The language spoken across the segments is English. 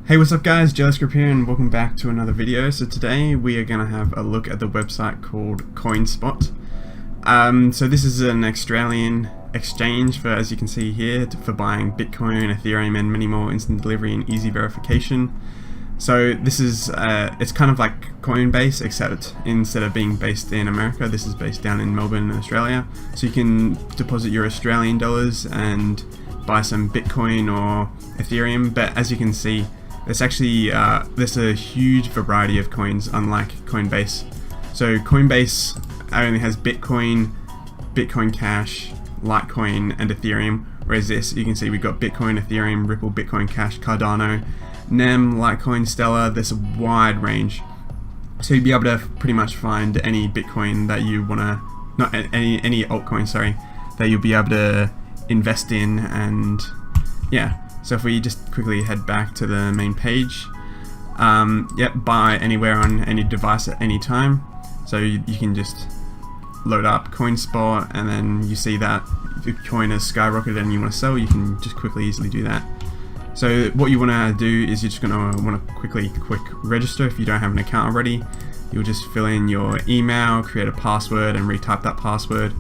Hey, what's up guys, JellyScrub here and welcome back to another video. So today we are going to have a look at the website called CoinSpot. So this is an Australian exchange for, as you can see here, for buying Bitcoin, Ethereum and many more, instant delivery and easy verification. So this is, it's kind of like Coinbase, except instead of being based in America, this is based down in Melbourne, Australia. So you can deposit your Australian dollars and buy some Bitcoin or Ethereum, but as you can see, there's actually there's a huge variety of coins, unlike Coinbase. So Coinbase only has Bitcoin, Bitcoin Cash, Litecoin, and Ethereum. Whereas this, you can see we've got Bitcoin, Ethereum, Ripple, Bitcoin Cash, Cardano, NEM, Litecoin, Stellar. There's a wide range. So you'll be able to pretty much find any Bitcoin that you wanna, not any altcoin, sorry, that you'll be able to invest in, and yeah. So if we just quickly head back to the main page, buy anywhere on any device at any time. So you can just load up CoinSpot, and then you see that if your coin has skyrocketed and you want to sell, you can just quickly, easily do that. So what you want to do is you're just going to want to quick register. If you don't have an account already, you'll just fill in your email, create a password, and retype that password.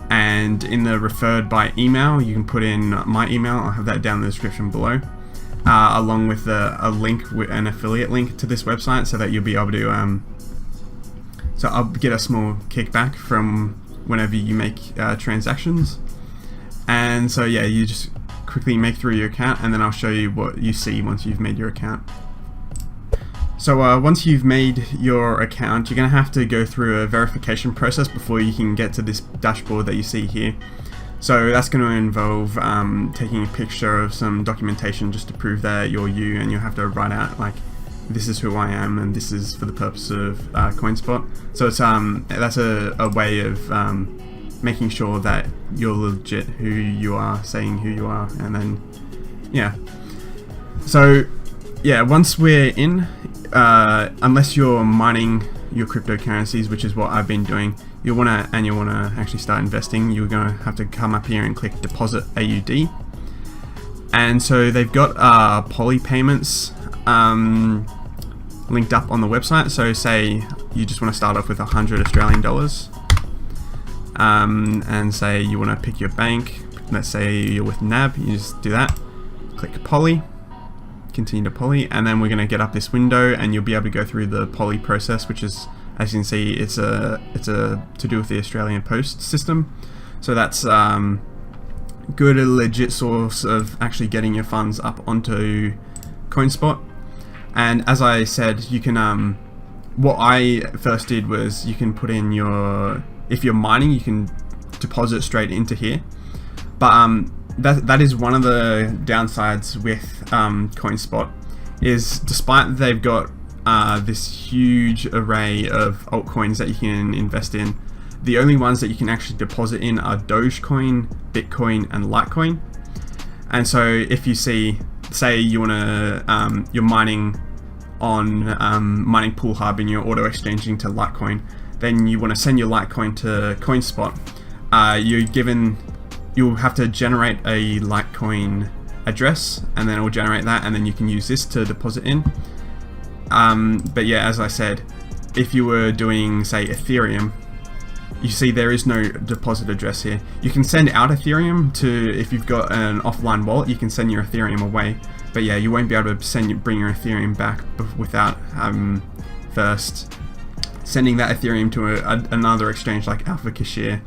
And in the referred by email, you can put in my email. I'll have that down in the description below, along with a link, with an affiliate link to this website, so that you'll be able to so I'll get a small kickback from whenever you make transactions. And so yeah, you just quickly make through your account, and then I'll show you what you see once you've made your account. So once you've made your account, you're going to have to go through a verification process before you can get to this dashboard that you see here. So that's going to involve taking a picture of some documentation just to prove that you're you, and you'll have to write out like, this is who I am and this is for the purpose of CoinSpot. So it's that's a way of making sure that you're legit who you are, saying who you are, and then yeah. So yeah, once we're in, unless you're mining your cryptocurrencies, which is what I've been doing, you wanna actually start investing, you're gonna have to come up here and click deposit AUD. And so they've got POLi payments linked up on the website. So say you just want to start off with 100 Australian dollars, and say you want to pick your bank. Let's say you're with NAB, you just do that, click POLi, continue to POLi, and then we're going to get up this window, and you'll be able to go through the POLi process, which is, as you can see, it's to do with the Australian Post system. So that's good, a legit source of actually getting your funds up onto CoinSpot. And as I said, you can what I first did was you can put in your, if you're mining, you can deposit straight into here, but that is one of the downsides with CoinSpot, is despite they've got this huge array of altcoins that you can invest in, the only ones that you can actually deposit in are Dogecoin, Bitcoin, and Litecoin. And so if you see, say you want to, you're mining on Mining Pool Hub and you're auto exchanging to Litecoin, then you want to send your Litecoin to CoinSpot, you'll have to generate a Litecoin address, and then it will generate that, and then you can use this to deposit in. But yeah, as I said, if you were doing, say, Ethereum, you see there is no deposit address here. You can send out Ethereum to, if you've got an offline wallet, you can send your Ethereum away. But yeah, you won't be able to bring your Ethereum back without first sending that Ethereum to another exchange like Alpha Cashier,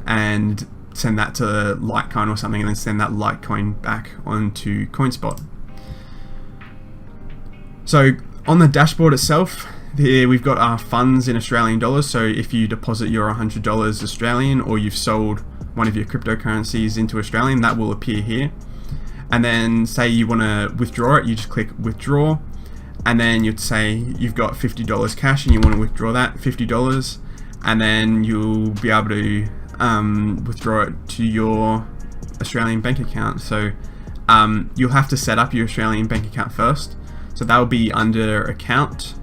and send that to Litecoin or something, and then send that Litecoin back onto CoinSpot. So on the dashboard itself, here we've got our funds in Australian dollars. So if you deposit your $100 Australian, or you've sold one of your cryptocurrencies into Australian, that will appear here. And then say you want to withdraw it, you just click withdraw, and then you'd say you've got $50 cash and you want to withdraw that $50, and then you'll be able to withdraw it to your Australian bank account. So you'll have to set up your Australian bank account first. So that will be under account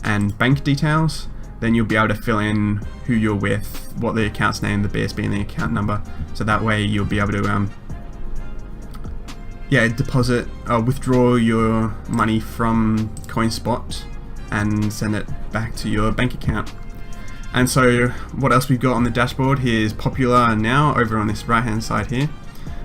and bank details. Then you'll be able to fill in who you're with, what the account's name, the BSB, and the account number. So that way you'll be able to deposit, withdraw your money from CoinSpot and send it back to your bank account. And so what else we've got on the dashboard here is popular now over on this right hand side here.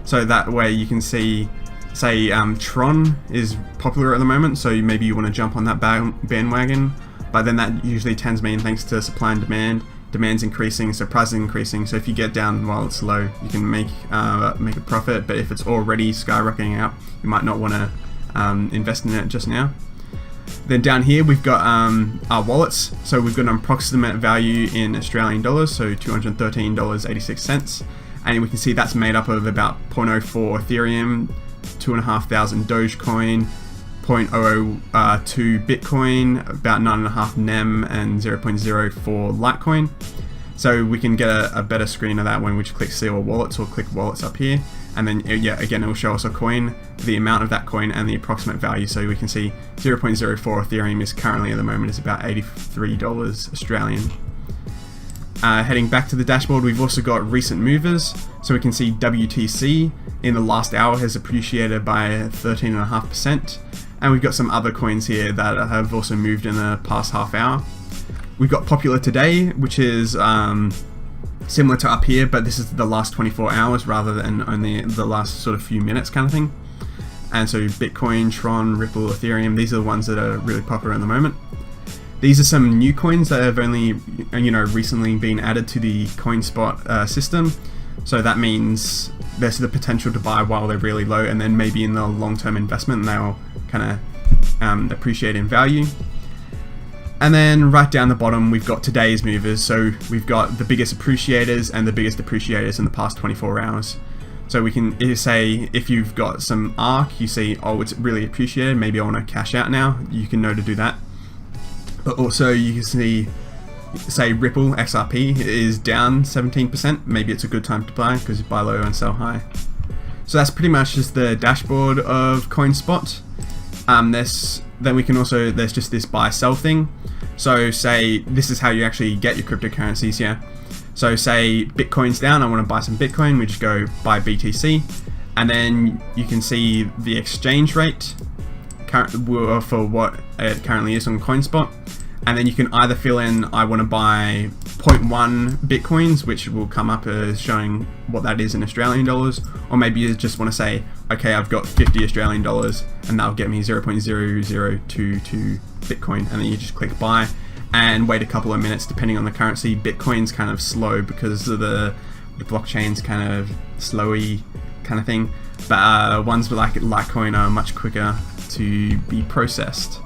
So that way you can see, say Tron is popular at the moment, so maybe you want to jump on that bandwagon, but then that usually tends to mean thanks to supply and demand's increasing, so price is increasing. So if you get down while it's low, you can make a profit, but if it's already skyrocketing up, you might not want to invest in it just now. Then down here we've got our wallets. So we've got an approximate value in Australian dollars, so $213.86, and we can see that's made up of about 0.04 Ethereum, 2,500 Dogecoin, 0.002 Bitcoin, about 9.5 NEM, and 0.04 Litecoin. So we can get a better screen of that when we just click see all wallets or click wallets up here, and then again it will show us a coin, the amount of that coin, and the approximate value. So we can see 0.04 Ethereum is currently at the moment is about $83 Australian. Heading back to the dashboard, we've also got recent movers. So we can see WTC in the last hour has appreciated by 13.5%, and we've got some other coins here that have also moved in the past half hour. We've got popular today, which is similar to up here, but this is the last 24 hours rather than only the last sort of few minutes kind of thing. And so Bitcoin, Tron, Ripple, Ethereum, these are the ones that are really popular at the moment. These are some new coins that have only recently been added to the CoinSpot system. So that means there's the potential to buy while they're really low, and then maybe in the long-term investment they'll kind of appreciate in value. And then right down the bottom we've got today's movers. So we've got the biggest appreciators and the biggest depreciators in the past 24 hours. So we can say if you've got some ARK, you see, oh, it's really appreciated, maybe I want to cash out now, you can know to do that. But also you can see, say Ripple XRP is down 17%, maybe it's a good time to buy because you buy low and sell high. So that's pretty much just the dashboard of CoinSpot. Then we can also, there's just this buy sell thing. So say this is how you actually get your cryptocurrencies, yeah. So say Bitcoin's down, I want to buy some Bitcoin, we just go buy BTC, and then you can see the exchange rate for what it currently is on CoinSpot, and then you can either fill in I want to buy 0.1 Bitcoins, which will come up as showing what that is in Australian dollars, or maybe you just want to say, okay, I've got 50 Australian dollars and that'll get me 0.0022 Bitcoin, and then you just click buy and wait a couple of minutes depending on the currency. Bitcoin's kind of slow because of the blockchain's kind of slowy kind of thing, but ones like Litecoin are much quicker to be processed.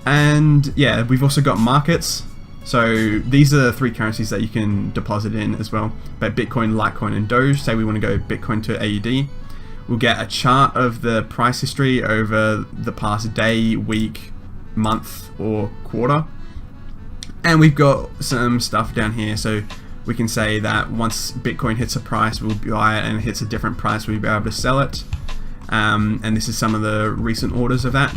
And yeah, we've also got markets. So these are the three currencies that you can deposit in as well, but Bitcoin, Litecoin, and Doge. Say we want to go Bitcoin to AUD, we'll get a chart of the price history over the past day, week, month, or quarter. And we've got some stuff down here, so we can say that once Bitcoin hits a price, we'll buy it, and it hits a different price, we'll be able to sell it. And this is some of the recent orders of that.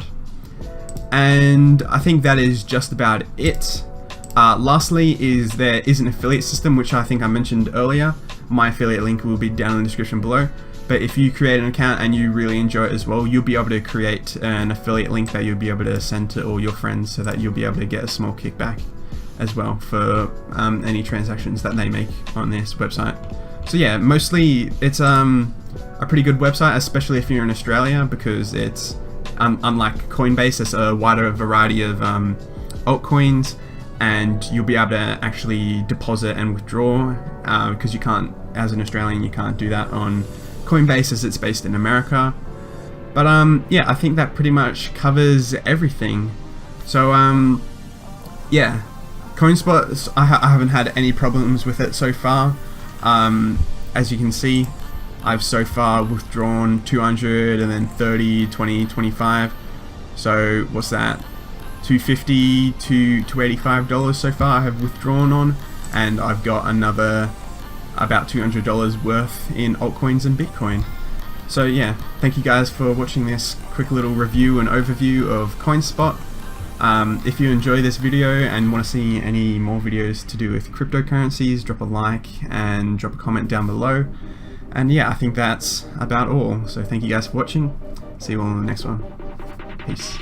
And I think that is just about it. Lastly, there is an affiliate system, which I think I mentioned earlier. My affiliate link will be down in the description below. But if you create an account and you really enjoy it as well, you'll be able to create an affiliate link that you'll be able to send to all your friends, so that you'll be able to get a small kickback as well for any transactions that they make on this website. So yeah, mostly it's a pretty good website, especially if you're in Australia, because it's unlike Coinbase, it's a wider variety of altcoins, and you'll be able to actually deposit and withdraw, because you can't, as an Australian, you can't do that on Coinbase as it's based in America. But yeah, I think that pretty much covers everything. So yeah, CoinSpot, I haven't had any problems with it so far. As you can see, I've so far withdrawn 200 and then 30, 20, 25. So what's that? $250 to $285 so far I have withdrawn on, and I've got another about $200 worth in altcoins and Bitcoin. So yeah, thank you guys for watching this quick little review and overview of CoinSpot. If you enjoy this video and want to see any more videos to do with cryptocurrencies, drop a like and drop a comment down below. And yeah, I think that's about all. So thank you guys for watching. See you all in the next one. Peace.